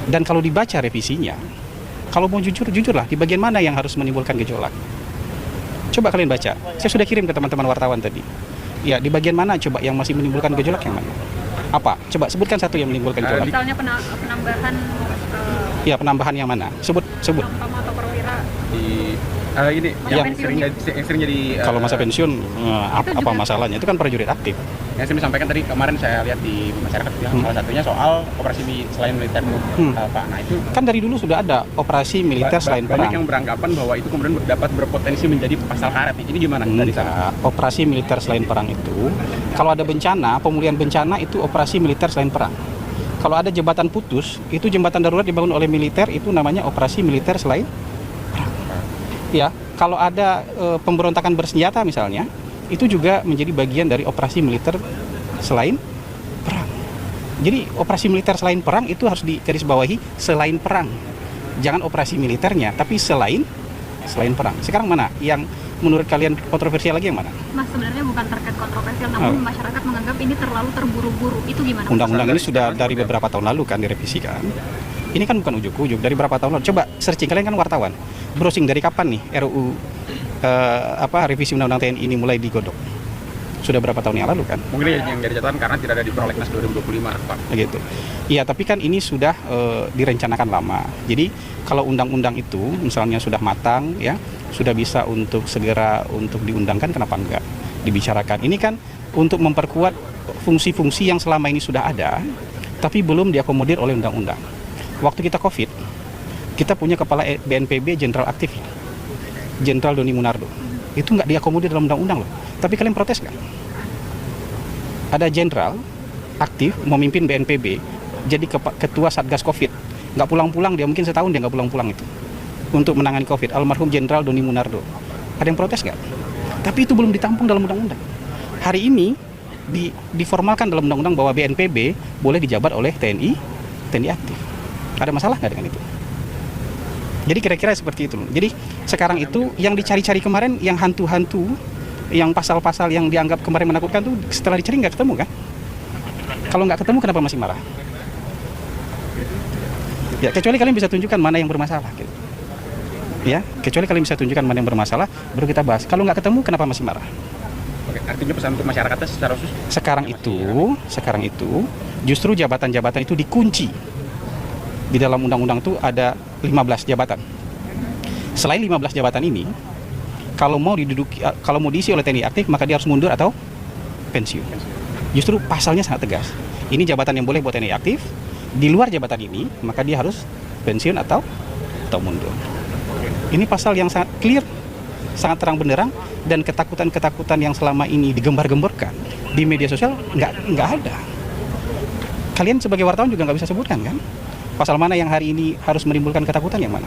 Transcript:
Dan kalau dibaca revisinya, kalau mau jujurlah di bagian mana yang harus menimbulkan gejolak. Coba kalian baca. Saya sudah kirim ke teman-teman wartawan tadi. Ya, di bagian mana coba yang masih menimbulkan gejolak yang mana? Apa? Coba sebutkan satu yang menimbulkan gejolak. Misalnya penambahan Ya, penambahan yang mana? Sebut. Umpama atau perwira. Ini yang pensiun. sering jadi Kalau masa pensiun, apa juga. masalahnya? Itu kan prajurit aktif. yang sering disampaikan tadi kemarin saya lihat di masyarakat salah satunya soal operasi selain militer Pak. Nah itu Kan dari dulu sudah ada operasi militer selain banyak perang. yang beranggapan bahwa itu kemudian dapat berpotensi menjadi pasal karet. Ini gimana? Enggak, operasi militer selain perang itu, kalau ada bencana, pemulihan bencana itu operasi militer selain perang. Kalau ada jembatan putus, itu jembatan darurat dibangun oleh militer, itu namanya operasi militer selain perang. Ya, kalau ada pemberontakan bersenjata misalnya, itu juga menjadi bagian dari operasi militer selain perang. Jadi operasi militer selain perang itu harus digarisbawahi selain perang. Jangan operasi militernya, tapi selain perang. Sekarang mana yang menurut kalian kontroversial lagi yang mana? Mas, sebenarnya bukan terkait kontroversial, namun masyarakat menganggap ini terlalu terburu-buru. Itu gimana? Undang-undang ini sudah dari beberapa tahun lalu kan direvisikan. Ini kan bukan ujuk-ujuk, dari berapa tahun lalu. Coba searching, kalian kan wartawan. Browsing dari kapan nih RUU revisi Undang-Undang TNI ini mulai digodok? Sudah berapa tahun yang lalu kan? Mungkin yang dari catatan karena tidak ada di Prolegnas 2025, Pak. Gitu. Iya, tapi kan ini sudah direncanakan lama. Jadi kalau undang-undang itu misalnya sudah matang, ya sudah bisa untuk segera untuk diundangkan, kenapa enggak dibicarakan? Ini kan untuk memperkuat fungsi-fungsi yang selama ini sudah ada, tapi belum diakomodir oleh undang-undang. Waktu kita COVID, kita punya kepala BNPB jenderal aktif, Jenderal Doni Munardo. Itu nggak diakomodir dalam undang-undang loh. Tapi kalian protes nggak? Ada jenderal aktif memimpin BNPB, jadi ketua Satgas COVID. Nggak pulang-pulang, dia mungkin setahun dia nggak pulang-pulang itu. Untuk menangani COVID, almarhum Jenderal Doni Munardo. Ada yang protes nggak? Tapi itu belum ditampung dalam undang-undang. Hari ini diformalkan dalam undang-undang bahwa BNPB boleh dijabat oleh TNI aktif. Ada masalah nggak dengan itu? Jadi kira-kira seperti itu. Jadi sekarang itu yang dicari-cari kemarin, yang hantu-hantu, yang pasal-pasal yang dianggap kemarin menakutkan tuh setelah dicari nggak ketemu kan? Kalau nggak ketemu kenapa masih marah? Ya kecuali kalian bisa tunjukkan mana yang bermasalah. Gitu. Ya kecuali kalian bisa tunjukkan mana yang bermasalah, baru kita bahas. Kalau nggak ketemu kenapa masih marah? Oke, artinya pesan untuk masyarakatnya secara khusus. Sekarang itu justru jabatan-jabatan itu dikunci. Di dalam undang-undang itu ada 15 jabatan. Selain 15 jabatan ini, kalau mau diisi oleh TNI aktif, maka dia harus mundur atau pensiun. Justru pasalnya sangat tegas. Ini jabatan yang boleh buat TNI aktif. Di luar jabatan ini, maka dia harus pensiun atau mundur. Ini pasal yang sangat clear, sangat terang benderang, dan ketakutan-ketakutan yang selama ini digembar-gemborkan di media sosial nggak ada. Kalian sebagai wartawan juga nggak bisa sebutkan kan? Pasal mana yang hari ini harus menimbulkan ketakutan yang mana?